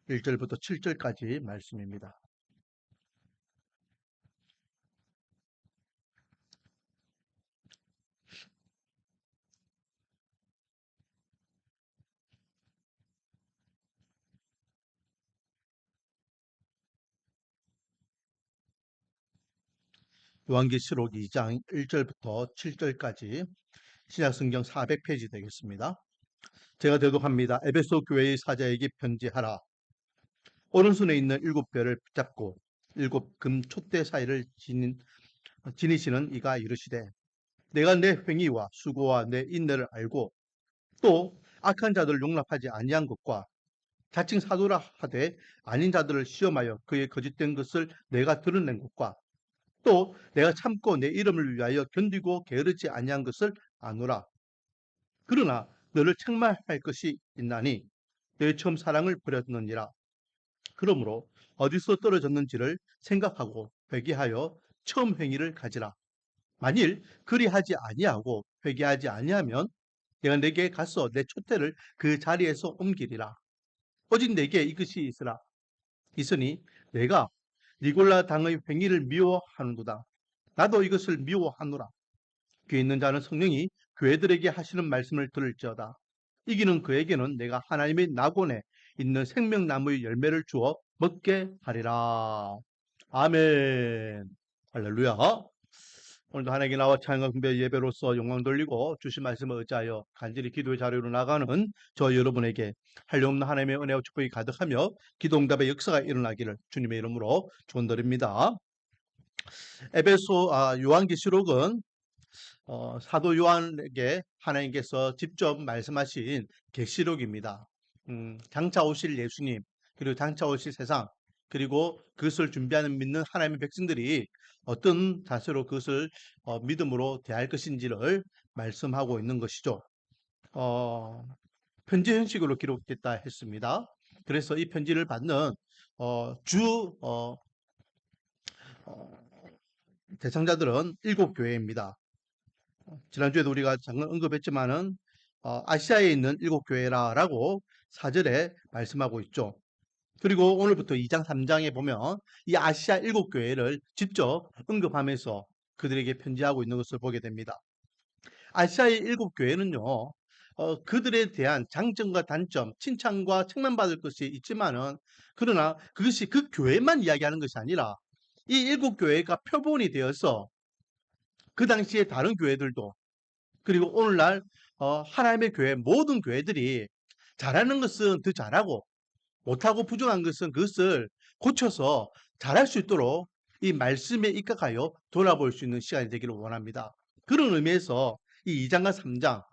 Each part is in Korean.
1절부터 7절까지 말씀입니다. 요한계시록 2장 1절부터 7절까지 신약성경 400페이지 되겠습니다. 제가 대독합니다. 에베소 교회의 사자에게 편지하라. 오른손에 있는 7별을 붙잡고 7금 촛대 사이를 지니시는 이가 이르시되 내가 내 행위와 수고와 내 인내를 알고 또 악한 자들을 용납하지 아니한 것과 자칭 사도라 하되 아닌 자들을 시험하여 그의 거짓된 것을 내가 드러낸 것과 또 내가 참고 내 이름을 위하여 견디고 게으르지 아니한 것을 아노라. 그러나 너를 책망할 것이 있나니 너의 처음 사랑을 버렸느니라. 그러므로 어디서 떨어졌는지를 생각하고 회개하여 처음 행위를 가지라. 만일 그리하지 아니하고 회개하지 아니하면 내가 내게 가서 내 촛대를 그 자리에서 옮기리라. 오직 내게 이것이 있으니 내가 니골라 당의 행위를 미워하는도다. 나도 이것을 미워하노라. 귀에 있는 자는 성령이 교회들에게 하시는 말씀을 들을지어다. 이기는 그에게는 내가 하나님의 낙원에 있는 생명나무의 열매를 주어 먹게 하리라. 아멘. 할렐루야. 오늘도 하나님께 나와 찬양과 경배 예배로서 영광 돌리고 주신 말씀을 의지하여 간절히 기도의 자리로 나가는 저 여러분에게 한량없는 하나님의 은혜와 축복이 가득하며 기도 응답의 역사가 일어나기를 주님의 이름으로 축원드립니다. 요한계시록은 사도 요한에게 하나님께서 직접 말씀하신 계시록입니다. 장차 오실 예수님, 그리고 장차 오실 세상, 그리고 그것을 준비하는 믿는 하나님의 백성들이 어떤 자세로 그것을 믿음으로 대할 것인지를 말씀하고 있는 것이죠. 편지 형식으로 기록됐다 했습니다. 그래서 이 편지를 받는 주 대상자들은 7교회입니다. 지난주에도 우리가 잠깐 언급했지만은 아시아에 있는 7교회라고 4절에 말씀하고 있죠. 그리고 오늘부터 2장, 3장에 보면 이 아시아 7교회를 직접 언급하면서 그들에게 편지하고 있는 것을 보게 됩니다. 아시아의 7교회는요, 그들에 대한 장점과 단점, 칭찬과 책망받을 것이 있지만은, 그러나 그것이 그 교회만 이야기하는 것이 아니라 이 7교회가 표본이 되어서 그 당시에 다른 교회들도 그리고 오늘날 하나님의 교회 모든 교회들이 잘하는 것은 더 잘하고 못하고 부족한 것은 그것을 고쳐서 잘할 수 있도록 이 말씀에 입각하여 돌아볼 수 있는 시간이 되기를 원합니다. 그런 의미에서 이 2장과 3장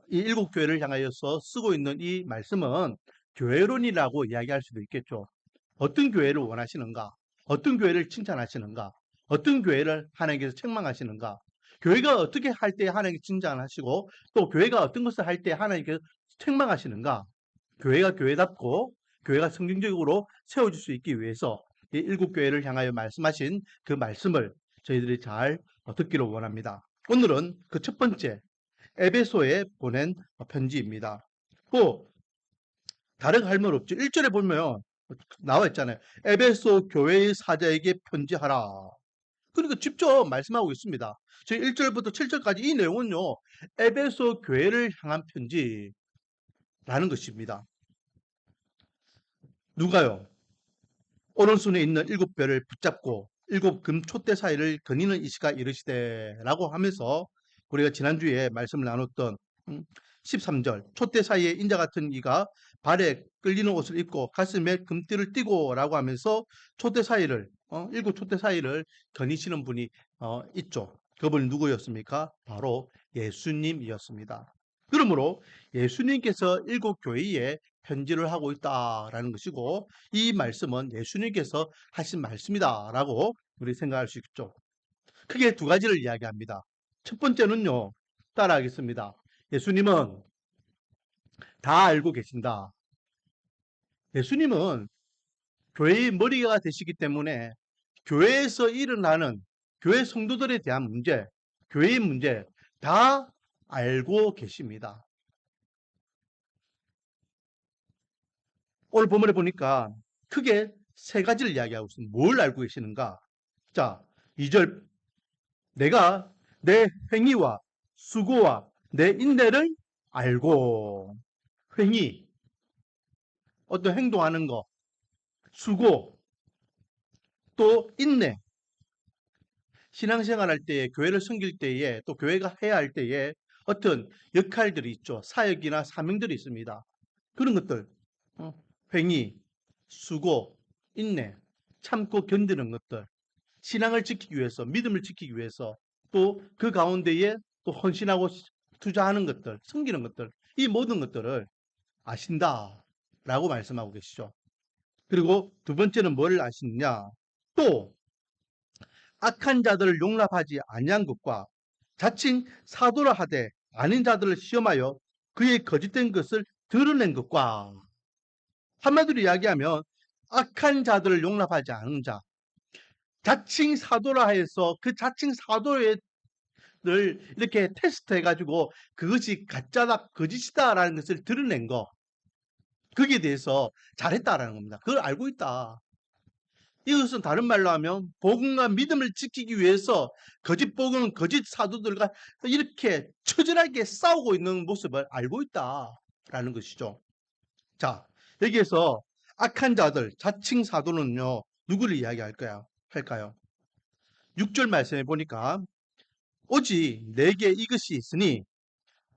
이 7교회를 향하여서 쓰고 있는 이 말씀은 교회론이라고 이야기할 수도 있겠죠. 어떤 교회를 원하시는가? 어떤 교회를 칭찬하시는가? 어떤 교회를 하나님께서 책망하시는가? 교회가 어떻게 할 때 하나님께 칭찬하시고 또 교회가 어떤 것을 할 때 하나님께서 책망하시는가? 교회가 교회답고 교회가 성경적으로 세워질 수 있기 위해서 이 7교회를 향하여 말씀하신 그 말씀을 저희들이 잘 듣기를 원합니다. 오늘은 그 첫 번째 에베소에 보낸 편지입니다. 또 다른 할 말 없죠. 1절에 보면 나와 있잖아요. 에베소 교회의 사자에게 편지하라. 그러니까 직접 말씀하고 있습니다. 저희 1절부터 7절까지 이 내용은요. 에베소 교회를 향한 편지라는 것입니다. 누가요? 오른손에 있는 7별을 붙잡고 7금 촛대 사이를 거니는 이시가 이르시되 라고 하면서 우리가 지난주에 말씀을 나눴던 13절 촛대 사이에 인자 같은 이가 발에 끌리는 옷을 입고 가슴에 금띠를 띠고 라고 하면서 촛대 사이를 7촛대 사이를 거니시는 분이 있죠. 그분 누구였습니까? 바로 예수님이었습니다. 그러므로 예수님께서 7교회에 편지를 하고 있다라는 것이고 이 말씀은 예수님께서 하신 말씀이다라고 우리 생각할 수 있죠. 크게 두 가지를 이야기합니다. 첫 번째는요. 따라하겠습니다. 예수님은 다 알고 계신다. 예수님은 교회의 머리가 되시기 때문에 교회에서 일어나는 교회 성도들에 대한 문제, 교회의 문제 다 알고 계십니다. 오늘 본문에 보니까 크게 세 가지를 이야기하고 있습니다. 뭘 알고 계시는가? 자, 2절 내가 내 행위와 수고와 내 인내를 알고 행위, 어떤 행동하는 거, 수고, 또 인내, 신앙생활 할 때에 교회를 섬길 때에 또 교회가 해야 할 때에 어떤 역할들이 있죠. 사역이나 사명들이 있습니다. 그런 것들, 행위, 수고, 인내, 참고 견디는 것들, 신앙을 지키기 위해서, 믿음을 지키기 위해서 또 그 가운데에 또 헌신하고 투자하는 것들, 섬기는 것들, 이 모든 것들을 아신다라고 말씀하고 계시죠. 그리고 두 번째는 뭘 아시느냐? 또 악한 자들을 용납하지 아니한 것과 자칭 사도라 하되 아닌 자들을 시험하여 그의 거짓된 것을 드러낸 것과 한마디로 이야기하면 악한 자들을 용납하지 않은 자, 자칭 사도라 해서 그 자칭 사도를 이렇게 테스트 해가지고 그것이 가짜다, 거짓이다라는 것을 드러낸 거, 거기에 대해서 잘했다라는 겁니다. 그걸 알고 있다. 이것은 다른 말로 하면 복음과 믿음을 지키기 위해서 거짓 복음, 거짓 사도들과 이렇게 처절하게 싸우고 있는 모습을 알고 있다라는 것이죠. 자, 여기에서 악한 자들, 자칭 사도는요, 누구를 이야기할까요? 6절 말씀해 보니까 오직 내게 이것이 있으니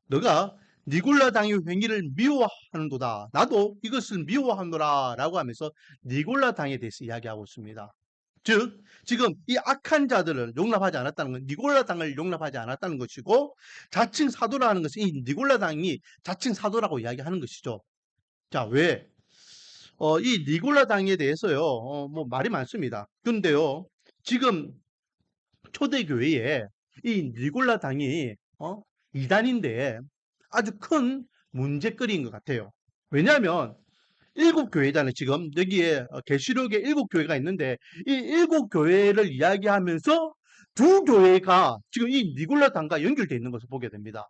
너가 니골라 당의 행위를 미워하는도다. 나도 이것을 미워하노라 라고 하면서 니골라 당에 대해서 이야기하고 있습니다. 즉 지금 이 악한 자들을 용납하지 않았다는 건 니골라 당을 용납하지 않았다는 것이고 자칭 사도라는 것은 이 니골라 당이 자칭 사도라고 이야기하는 것이죠. 자, 왜? 이 니골라 당에 대해서요, 뭐 말이 많습니다. 근데요, 지금 초대교회에 이 니골라 당이 이단인데 아주 큰 문제거리인 것 같아요. 왜냐하면 일곱 교회잖아요. 지금 여기에 계시록에 일곱 교회가 있는데 이 일곱 교회를 이야기하면서 두 교회가 지금 이 니골라 당과 연결되어 있는 것을 보게 됩니다.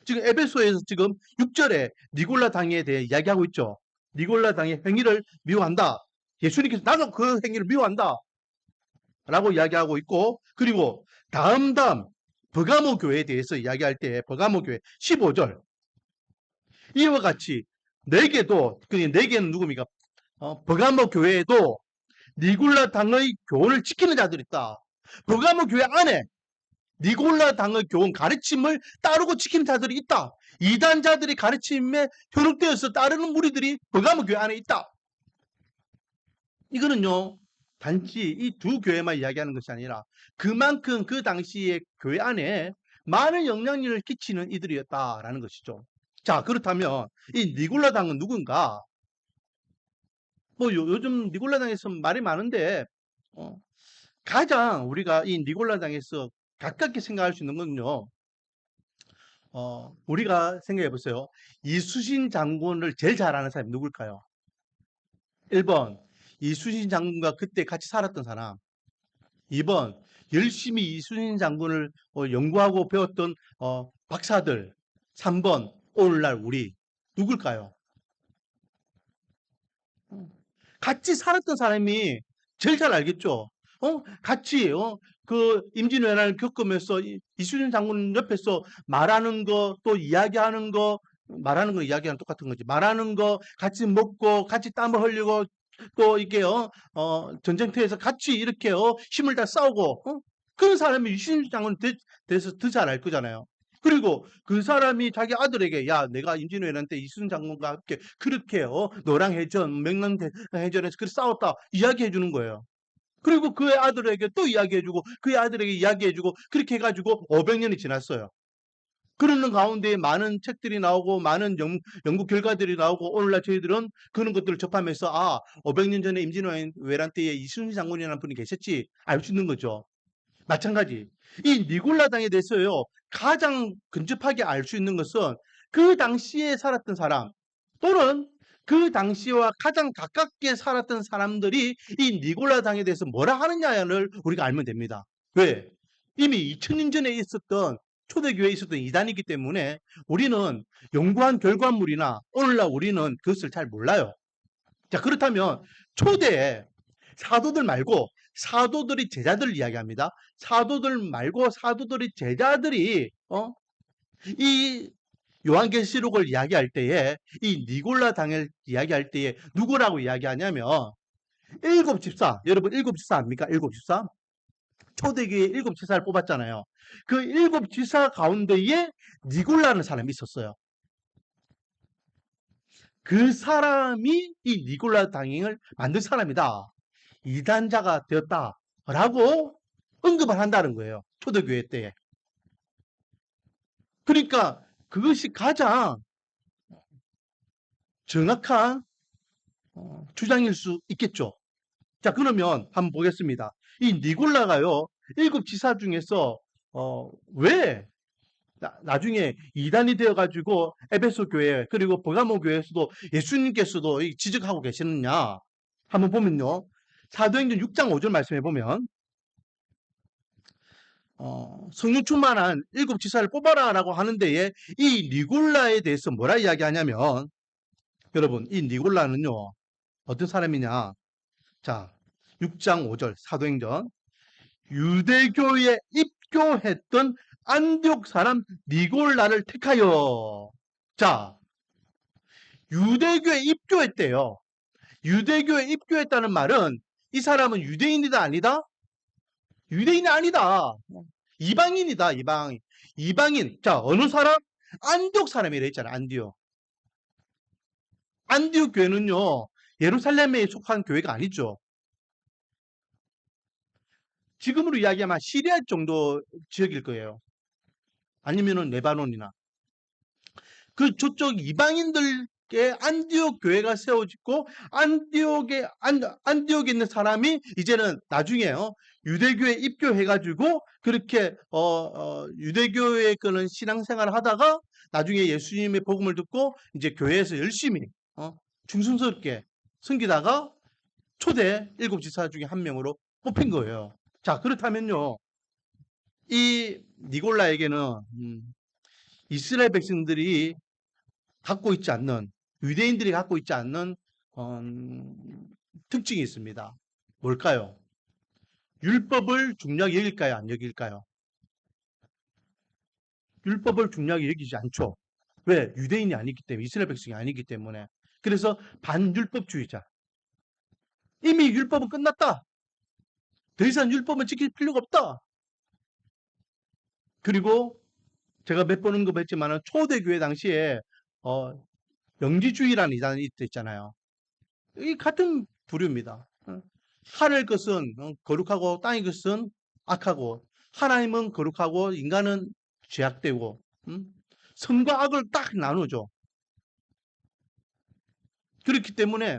지금 에베소에서 지금 6절에 니골라 당에 대해 이야기하고 있죠. 니골라 당의 행위를 미워한다. 예수님께서 나도 그 행위를 미워한다. 라고 이야기하고 있고, 그리고 다음 버가모 교회에 대해서 이야기할 때 버가모 교회 15절 이와 같이 내게도, 내게는 누굽니까? 버가모 교회에도 니골라 당의 교훈을 지키는 자들이 있다. 버가모 교회 안에 니골라 당의 교훈 가르침을 따르고 지키는 자들이 있다. 이단자들이 가르침에 현혹되어서 따르는 무리들이 버가모 교회 안에 있다. 이거는요, 단지 이 두 교회만 이야기하는 것이 아니라 그만큼 그 당시에 교회 안에 많은 영향력을 끼치는 이들이었다라는 것이죠. 자, 그렇다면 이 니골라 당은 누군가? 뭐 요즘 니골라 당에서 말이 많은데 가장 우리가 이 니골라 당에서 가깝게 생각할 수 있는 건요. 우리가 생각해 보세요. 이수신 장군을 제일 잘 아는 사람이 누굴까요? 1번 이수신 장군과 그때 같이 살았던 사람. 2번 열심히 이수신 장군을 연구하고 배웠던 박사들. 3번 오늘날 우리. 누굴까요? 같이 살았던 사람이 제일 잘 알겠죠. 같이 그 임진왜란을 겪으면서 이수진 장군 옆에서 말하는 거 또 이야기하는 거 말하는 거 이야기하는 똑같은 거지. 말하는 거 같이 먹고 같이 땀을 흘리고 또 이게 전쟁터에서 같이 이렇게 힘을 다 싸우고 그런 사람이 이수진 장군 대해서 더 잘 알 거잖아요. 그리고 그 사람이 자기 아들에게 야 내가 임진왜란 때 이순 장군과 함께 그렇게 노랑 해전 명랑 해전에서 그렇게 싸웠다 이야기해 주는 거예요. 그리고 그의 아들에게 또 이야기해 주고 그의 아들에게 이야기해 주고 그렇게 해가지고 500년이 지났어요. 그러는 가운데 많은 책들이 나오고 많은 연구 결과들이 나오고 오늘날 저희들은 그런 것들을 접하면서 500년 전에 임진왜란 때에 이순신 장군이라는 분이 계셨지 알 수 있는 거죠. 마찬가지. 이 니골라 당에 대해서요, 가장 근접하게 알 수 있는 것은 그 당시에 살았던 사람 또는 그 당시와 가장 가깝게 살았던 사람들이 이 니골라 당에 대해서 뭐라 하느냐를 우리가 알면 됩니다. 왜? 이미 2000년 전에 있었던 초대교회에 있었던 이단이기 때문에 우리는 연구한 결과물이나 오늘날 우리는 그것을 잘 몰라요. 자, 그렇다면 초대에 사도들 말고 사도들이 제자들을 이야기합니다. 사도들 말고 사도들이 제자들이 이 요한계시록을 이야기할 때에 이 니골라 당을 이야기할 때에 누구라고 이야기하냐면 일곱 집사, 여러분 일곱 집사 압니까? 일곱 집사? 초대교회 일곱 집사를 뽑았잖아요. 그 일곱 집사 가운데에 니골라는 사람이 있었어요. 그 사람이 이 니골라 당행을 만든 사람이다. 이단자가 되었다라고 언급을 한다는 거예요. 초대교회 때에. 그러니까 그것이 가장 정확한 주장일 수 있겠죠. 자, 그러면 한번 보겠습니다. 이 니골라가요, 일곱 지사 중에서 왜 나중에 이단이 되어가지고 에베소 교회 그리고 버가모 교회에서도 예수님께서도 지적하고 계시느냐 한번 보면요. 사도행전 6장 5절 말씀해 보면 성령 충만한 일곱 지사를 뽑아라라고 하는 데에 이 니골라에 대해서 뭐라 이야기하냐면 여러분 이 니골라는요 어떤 사람이냐 자 6장 5절 사도행전 유대교에 입교했던 안디옥 사람 니골라를 택하여 자 유대교에 입교했대요. 유대교에 입교했다는 말은 이 사람은 유대인이다 아니다? 유대인이 아니다. 이방인이다 이방인. 이방인. 자 어느 사람? 안디옥 사람이라 했잖아 안디옥. 안디옥 교회는요 예루살렘에 속한 교회가 아니죠. 지금으로 이야기하면 시리아 정도 지역일 거예요. 아니면은 레바논이나. 그 저쪽 이방인들께 안디옥 교회가 세워지고 안디옥에 있는 사람이 이제는 나중에요. 유대교에 입교해가지고 그렇게 유대교의 그런 신앙생활을 하다가 나중에 예수님의 복음을 듣고 이제 교회에서 열심히 충성스럽게 섬기다가 초대 일곱 지사 중에 한 명으로 뽑힌 거예요. 자 그렇다면요. 이 니골라에게는 이스라엘 백성들이 갖고 있지 않는 유대인들이 갖고 있지 않는 특징이 있습니다. 뭘까요? 율법을 중요하게 여길까요? 안 여길까요? 율법을 중요하게 여기지 않죠. 왜? 유대인이 아니기 때문에 이스라엘 백성이 아니기 때문에 그래서 반율법주의자 이미 율법은 끝났다. 더 이상 율법은 지킬 필요가 없다. 그리고 제가 몇 번 언급했지만 초대교회 당시에 영지주의라는 이단이 있잖아요. 이 같은 부류입니다. 하늘 것은 거룩하고 땅의 것은 악하고 하나님은 거룩하고 인간은 죄악되고 선과 악을 딱 나누죠. 그렇기 때문에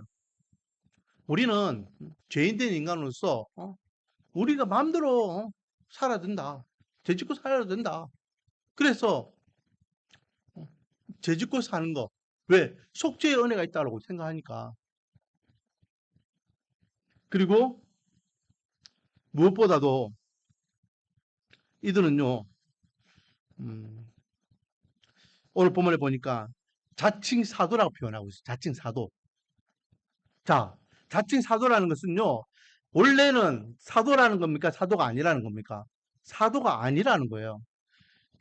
우리는 죄인된 인간으로서 우리가 마음대로 살아야 된다. 죄짓고 살아야 된다. 그래서 죄짓고 사는 거. 왜? 속죄의 은혜가 있다고 생각하니까. 그리고 무엇보다도 이들은요, 오늘 본문에 보니까 자칭 사도라고 표현하고 있어요. 자칭 사도. 자, 자칭 사도라는 것은요, 원래는 사도라는 겁니까? 사도가 아니라는 겁니까? 사도가 아니라는 거예요.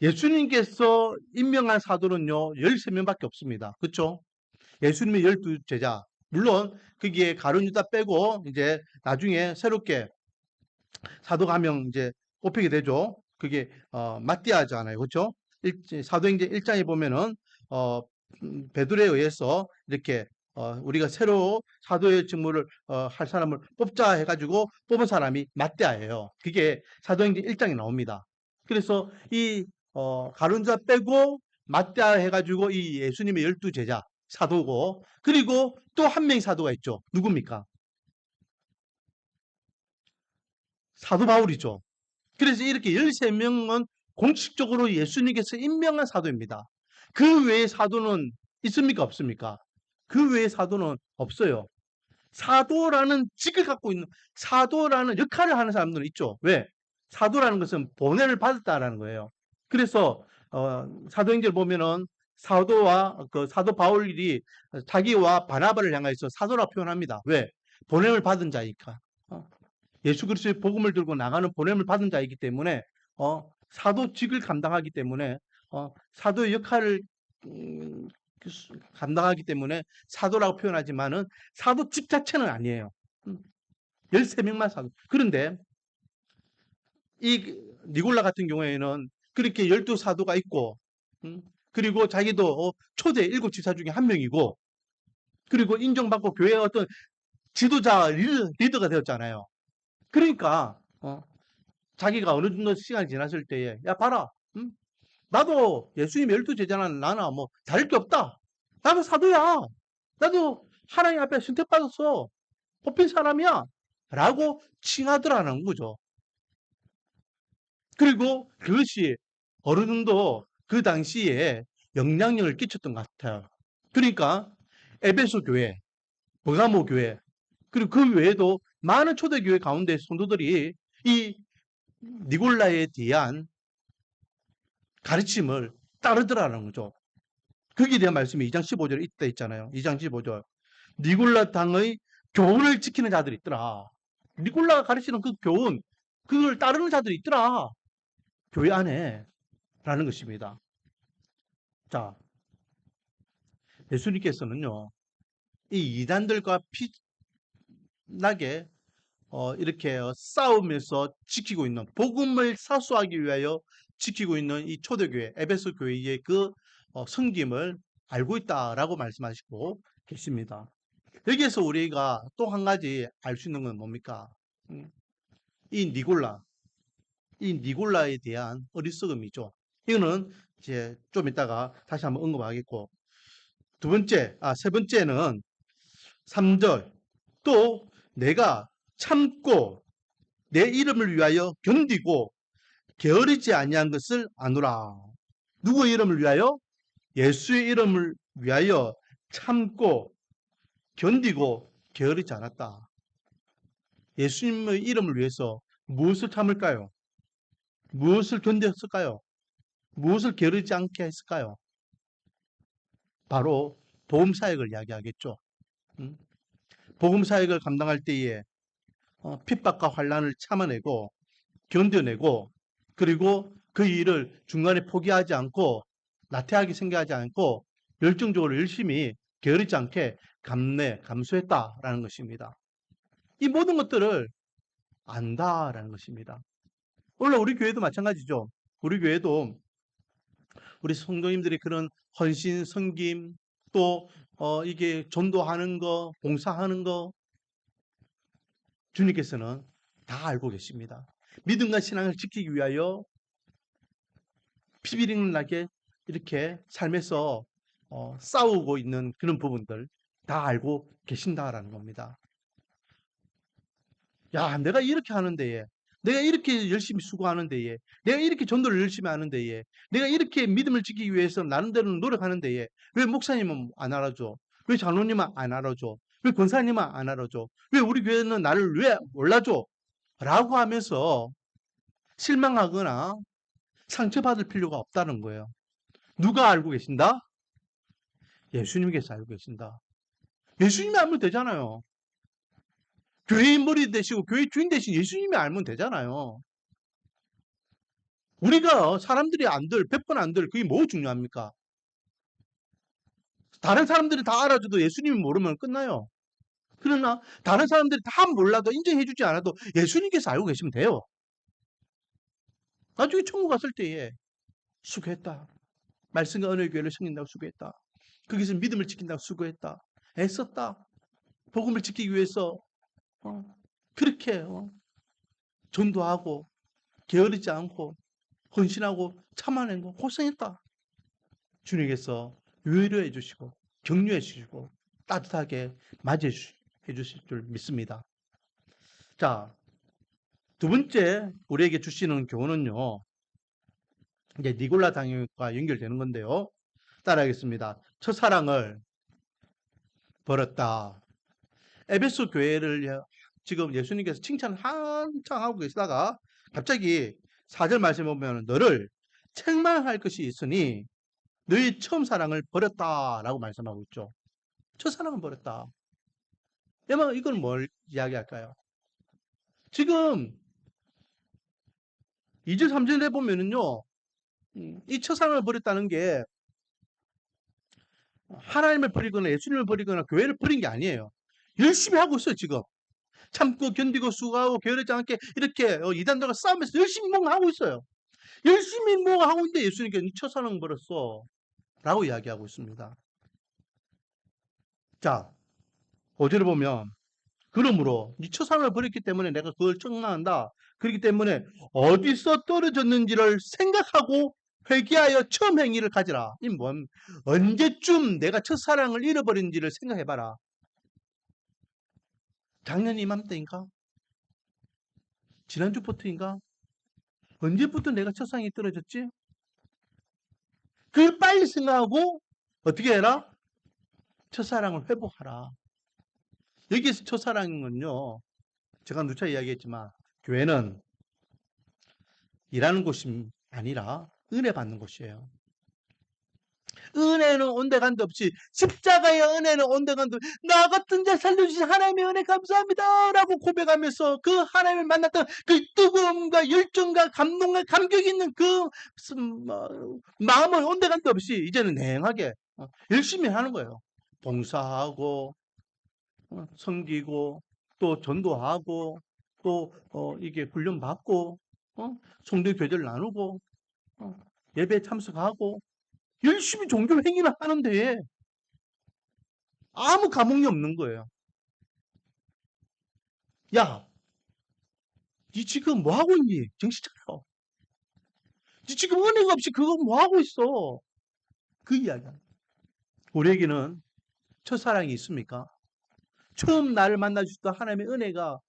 예수님께서 임명한 사도는요, 13명밖에 없습니다. 그렇죠? 예수님의 12제자. 물론 거기에 가룟 유다 빼고 이제 나중에 새롭게 사도가 한 명 이제 뽑히게 되죠. 그게 마띠아잖아요. 그렇죠? 사도행전 1장에 보면은 베드로에 의해서 이렇게 우리가 새로 사도의 직무를 할 사람을 뽑자 해가지고 뽑은 사람이 마띠아예요. 그게 사도행전 1장에 나옵니다. 그래서 이 가룟자 빼고 마띠아 해가지고 이 예수님의 12제자 사도고 그리고 또 한 명의 사도가 있죠. 누굽니까? 사도 바울이죠. 그래서 이렇게 13명은 공식적으로 예수님께서 임명한 사도입니다. 그 외의 사도는 있습니까? 없습니까? 그 외의 사도는 없어요. 사도라는 직을 갖고 있는 사도라는 역할을 하는 사람들은 있죠. 왜? 사도라는 것은 보냄을 받았다라는 거예요. 그래서 사도행전을 보면은 사도와 그 사도 바울이 자기와 바나바를 향해서 사도라 표현합니다. 왜? 보냄을 받은 자이니까. 예수 그리스도의 복음을 들고 나가는 보냄을 받은 자이기 때문에 사도직을 감당하기 때문에 사도의 역할을 감당하기 때문에 사도라고 표현하지만은 사도직 자체는 아니에요. 13명만 사도. 그런데 이 니골라 같은 경우에는 그렇게 12사도가 있고 그리고 자기도 초대 7지사 중에 한 명이고 그리고 인정받고 교회의 어떤 지도자 리더가 되었잖아요. 그러니까 자기가 어느 정도 시간이 지났을 때에 야 봐라 나도 예수님 12제자는 나나 뭐 다를 게 없다. 나도 사도야. 나도 하나님 앞에 선택받았어. 뽑힌 사람이야. 라고 칭하더라는 거죠. 그리고 그것이 어느 정도 그 당시에 영향력을 끼쳤던 것 같아요. 그러니까 에베소 교회, 버가모 교회, 그리고 그 외에도 많은 초대교회 가운데 성도들이 이 니골라에 대한 가르침을 따르더라는 거죠. 거기에 대한 말씀이 2장 15절에 있다 있잖아요. 2장 15절. 니골라 당의 교훈을 지키는 자들이 있더라. 니골라가 가르치는 그 교훈, 그걸 따르는 자들이 있더라. 교회 안에. 라는 것입니다. 자, 예수님께서는요, 이 이단들과 빛나게 이렇게 싸우면서 지키고 있는, 복음을 사수하기 위하여 지키고 있는 이 초대교회, 에베소 교회의 그 섬김을 알고 있다라고 말씀하시고 계십니다. 여기에서 우리가 또 한 가지 알 수 있는 건 뭡니까? 이 니골라에 대한 어리석음이죠. 이거는 이제 좀 이따가 다시 한번 언급하겠고, 세 번째는 3절. 또 내가 참고 내 이름을 위하여 견디고 게으르지 아니한 것을 아노라. 누구의 이름을 위하여? 예수의 이름을 위하여 참고 견디고 게으르지 않았다. 예수님의 이름을 위해서 무엇을 참을까요? 무엇을 견뎠을까요? 무엇을 게으르지 않게 했을까요? 바로 복음사역을 이야기하겠죠. 복음사역을 감당할 때에 핍박과 환란을 참아내고 견뎌내고 그리고 그 일을 중간에 포기하지 않고 나태하게 생각하지 않고 열정적으로 열심히 게으르지 않게 감수했다라는 것입니다. 이 모든 것들을 안다라는 것입니다. 오늘 우리 교회도 마찬가지죠. 우리 교회도 우리 성도님들이 그런 헌신, 섬김, 또 이게 전도하는 거, 봉사하는 거 주님께서는 다 알고 계십니다. 믿음과 신앙을 지키기 위하여 피비린내 나게 이렇게 삶에서 싸우고 있는 그런 부분들 다 알고 계신다라는 겁니다. 야, 내가 이렇게 하는데 내가 이렇게 열심히 수고하는데 내가 이렇게 전도를 열심히 하는데 내가 이렇게 믿음을 지키기 위해서 나름대로 노력하는데 왜 목사님은 안 알아줘? 왜 장로님은 안 알아줘? 왜 권사님은 안 알아줘? 왜 우리 교회는 나를 왜 몰라줘? 라고 하면서 실망하거나 상처받을 필요가 없다는 거예요. 누가 알고 계신다? 예수님께서 알고 계신다. 예수님이 알면 되잖아요. 교회의 머리 되시고 교회 주인 대신 예수님이 알면 되잖아요. 우리가 사람들이 안들, 100번 안들, 그게 뭐 중요합니까? 다른 사람들이 다 알아줘도 예수님이 모르면 끝나요. 그러나 다른 사람들이 다 몰라도 인정해주지 않아도 예수님께서 알고 계시면 돼요. 나중에 천국 갔을 때에 수고했다. 말씀과 은혜의 교회를 섬긴다고 수고했다. 거기서 믿음을 지킨다고 수고했다. 애썼다. 복음을 지키기 위해서 그렇게 전도하고 게으르지 않고 헌신하고 참아낸 거 고생했다. 주님께서 위로해 주시고 격려해 주시고 따뜻하게 맞이해 주실 줄 믿습니다. 자, 두 번째 우리에게 주시는 교훈은요. 이제 니골라 당역과 연결되는 건데요. 따라하겠습니다. 첫사랑을 버렸다. 에베소 교회를 지금 예수님께서 칭찬을 한창 하고 계시다가 갑자기 4절 말씀에 보면 너를 책망할 것이 있으니 너희 처음 사랑을 버렸다라고 말씀하고 있죠. 첫사랑을 버렸다. 이건 뭘 이야기할까요? 지금 2절, 3절에 보면은요, 이 첫사랑을 버렸다는 게 하나님을 버리거나 예수님을 버리거나 교회를 버린 게 아니에요. 열심히 하고 있어요, 지금. 참고 견디고 수고하고 게으르지 않게 이렇게 이단들과 싸우면서 열심히 뭔가 하고 있어요. 열심히 뭔가 하고 있는데 예수님께서 네 첫사랑을 버렸어 라고 이야기하고 있습니다. 자, 5절을 보면 그러므로 네 첫사랑을 버렸기 때문에 내가 그걸 책망한다. 그렇기 때문에 어디서 떨어졌는지를 생각하고 회개하여 처음 행위를 가지라. 이 뭔 언제쯤 내가 첫사랑을 잃어버린지를 생각해봐라. 작년 이맘때인가? 지난주부터인가? 언제부터 내가 첫사랑이 떨어졌지? 그걸 빨리 생각하고 어떻게 해라? 첫사랑을 회복하라. 여기에서 첫사랑은요, 제가 누차 이야기했지만 교회는 일하는 곳이 아니라 은혜 받는 곳이에요. 은혜는 온데간데 없이 십자가의 은혜는 온데간데 없이 나 같은 자 살려주신 하나님의 은혜 감사합니다 라고 고백하면서 그 하나님을 만났던 그 뜨거움과 열정과 감동과 감격이 있는 그 마음을 온데간데 없이 이제는 냉하게 열심히 하는 거예요. 봉사하고 섬기고 또 전도하고 또 이게 훈련 받고 성도 교제를 나누고 예배 참석하고 열심히 종교 행위를 하는데 아무 감흥이 없는 거예요. 야, 니 지금 뭐 하고 있니? 정신 차려. 니 지금 은혜가 없이 그거 뭐 하고 있어? 그 이야기야. 우리에게는 첫사랑이 있습니까? 처음 나를 만나주셨던 하나님의 은혜가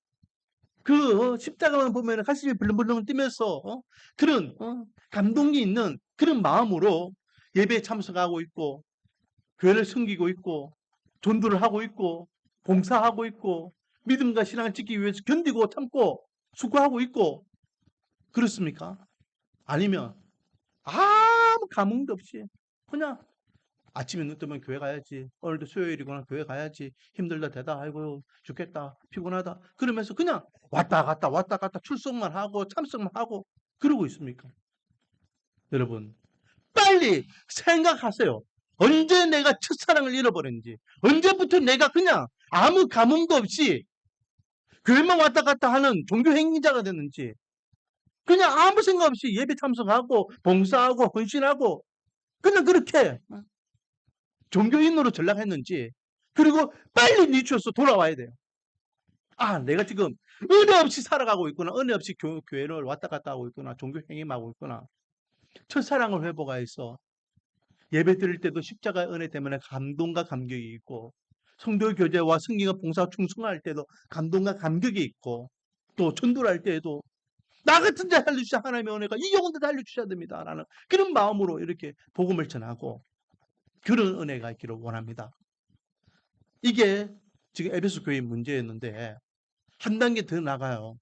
그 십자가만 보면 가슴이 벌렁벌렁 뛰면서 그런 감동이 있는 그런 마음으로 예배에 참석하고 있고 교회를 섬기고 있고 전도를 하고 있고 봉사하고 있고 믿음과 신앙을 지키기 위해서 견디고 참고 수고하고 있고 그렇습니까? 아니면 아무 감흥도 없이 그냥 아침에 눈 뜨면 교회 가야지. 오늘도 수요일이구나 교회 가야지. 힘들다 대다. 아이고 죽겠다. 피곤하다. 그러면서 그냥 왔다 갔다 출석만 하고 참석만 하고 그러고 있습니까? 여러분 빨리 생각하세요. 언제 내가 첫사랑을 잃어버렸는지 언제부터 내가 그냥 아무 감흥도 없이 교회만 왔다 갔다 하는 종교 행위자가 됐는지 그냥 아무 생각 없이 예배 참석하고 봉사하고 헌신하고 그냥 그렇게 종교인으로 전락했는지 그리고 빨리 니추어서 돌아와야 돼요. 아 내가 지금 은혜 없이 살아가고 있구나. 은혜 없이 교회를 왔다 갔다 하고 있구나. 종교 행위하고 있구나. 첫사랑을 회복하여서 예배 드릴 때도 십자가의 은혜 때문에 감동과 감격이 있고 성도 교제와 승리와 봉사 충성할 때도 감동과 감격이 있고 또 전도를 할 때에도 나 같은 자 살려주셔야 하나님의 은혜가 이 영혼도 살려주셔야 됩니다 라는 그런 마음으로 이렇게 복음을 전하고 그런 은혜가 있기를 원합니다. 이게 지금 에베소 교회의 문제였는데 한 단계 더 나가요.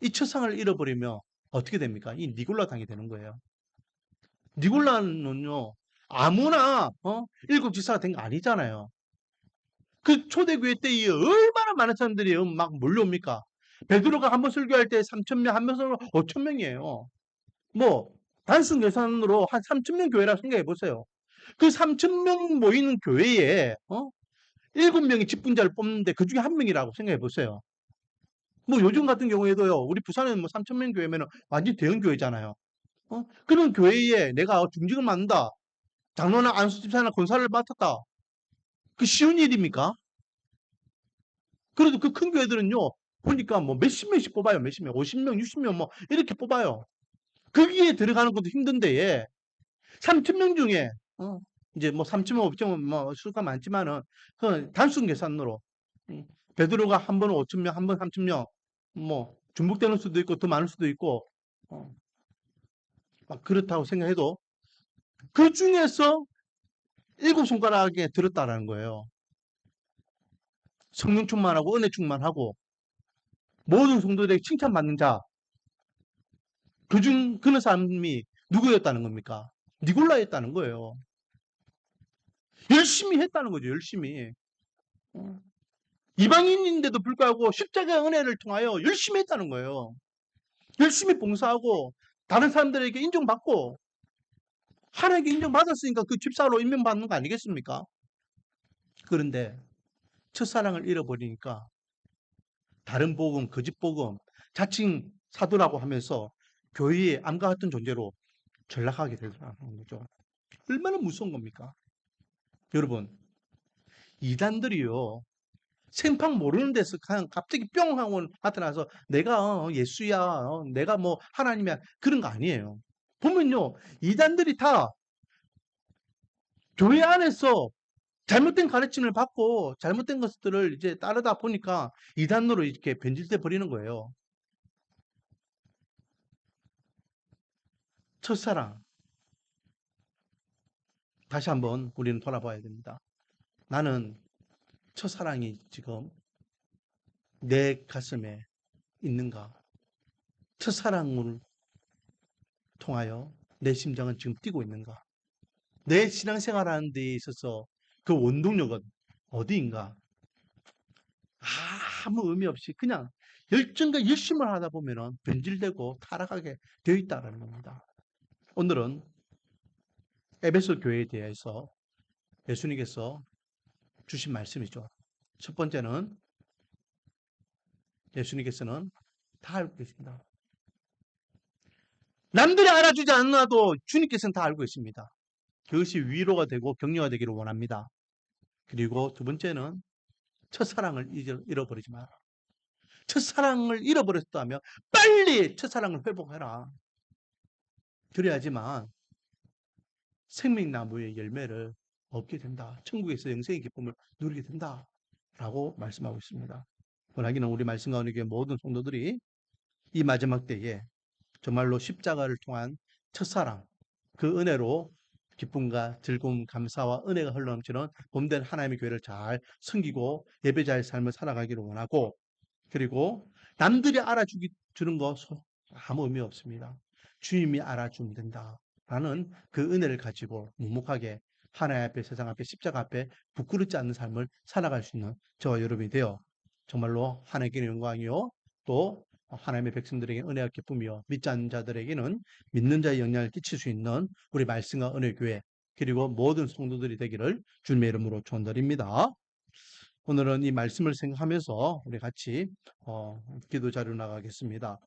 이 첫상을 잃어버리면 어떻게 됩니까? 이 니골라당이 되는 거예요. 니골라는요 아무나 일곱 지사가 된 거 아니잖아요. 그 초대교회 때 얼마나 많은 사람들이 막 몰려옵니까? 베드로가 한 번 설교할 때 3,000명, 한 번 설교 5,000명이에요. 뭐 단순 계산으로 한 3,000명 교회라 생각해 보세요. 그 3,000명 모이는 교회에 7명이 직분자를 뽑는데 그 중에 한 명이라고 생각해 보세요. 뭐 요즘 같은 경우에도요. 우리 부산은 뭐 3,000명 교회면 완전 대형 교회잖아요. 그런 교회에 내가 중직을 맡는다. 장로나 안수 집사나 권사를 맡았다. 그 쉬운 일입니까? 그래도 그 큰 교회들은요. 보니까 뭐 몇십 명씩 뽑아요. 몇십 명. 50명, 60명 뭐 이렇게 뽑아요. 거기에 들어가는 것도 힘든데 3,000명 중에 이제 뭐 3,000명, 5,000명 뭐 수가 많지만은 그 단순 계산으로 베드로가 한 번은 5,000명, 한 번 3,000명 뭐 중복되는 수도 있고 더 많을 수도 있고 막 그렇다고 생각해도 그 중에서 7손가락에 들었다라는 거예요. 성령 충만하고 은혜 충만하고 모든 성도들에게 칭찬받는 자 그런 사람이 누구였다는 겁니까? 니골라였다는 거예요. 열심히 했다는 거죠. 열심히. 어. 이방인인데도 불구하고 십자가의 은혜를 통하여 열심히 했다는 거예요. 열심히 봉사하고 다른 사람들에게 인정받고 하나님께 인정받았으니까 그 집사로 임명받는 거 아니겠습니까? 그런데 첫사랑을 잃어버리니까 다른 복음, 거짓 복음, 자칭 사도라고 하면서 교회의 암과 같은 존재로 전락하게 되더라는 거죠. 얼마나 무서운 겁니까? 여러분, 이단들이요. 생판 모르는 데서 그냥 갑자기 뿅 하고 나타나서 내가 예수야, 내가 뭐 하나님이야 그런 거 아니에요. 보면요, 이단들이 다 교회 안에서 잘못된 가르침을 받고 잘못된 것들을 이제 따르다 보니까 이단으로 이렇게 변질돼 버리는 거예요. 첫사랑 다시 한번 우리는 돌아봐야 됩니다. 나는 첫사랑이 지금 내 가슴에 있는가? 첫사랑을 통하여 내 심장은 지금 뛰고 있는가? 내 신앙생활하는 데 있어서 그 원동력은 어디인가? 아무 의미 없이 그냥 열정과 열심을 하다 보면은 변질되고 타락하게 되어 있다는 겁니다. 오늘은 에베소 교회에 대해서 예수님께서 주신 말씀이죠. 첫 번째는 예수님께서는 다 알고 계십니다. 남들이 알아주지 않아도 주님께서는 다 알고 있습니다. 그것이 위로가 되고 격려가 되기를 원합니다. 그리고 두 번째는 첫사랑을 잃어버리지 마라. 첫사랑을 잃어버렸다면 빨리 첫사랑을 회복해라. 그래야지만 생명나무의 열매를 얻게 된다. 천국에서 영생의 기쁨을 누리게 된다. 라고 말씀하고 있습니다. 원하기는 우리 말씀 가운데 모든 성도들이 이 마지막 때에 정말로 십자가를 통한 첫사랑, 그 은혜로 기쁨과 즐거움, 감사와 은혜가 흘러넘치는 봄된 하나님의 교회를 잘 섬기고 예배자의 삶을 살아가기를 원하고, 그리고 남들이 알아주는 거 아무 의미 없습니다. 주님이 알아주면 된다. 라는 그 은혜를 가지고 묵묵하게 하나님 앞에, 세상 앞에, 십자가 앞에 부끄럽지 않는 삶을 살아갈 수 있는 저와 여러분이 되어 정말로 하나님께 영광이요 또 하나님의 백성들에게 은혜와 기쁨이요 믿지 않는 자들에게는 믿는 자의 영향을 끼칠 수 있는 우리 말씀과 은혜 교회 그리고 모든 성도들이 되기를 주님의 이름으로 축원드립니다. 오늘은 이 말씀을 생각하면서 우리 같이 기도 자료 나가겠습니다.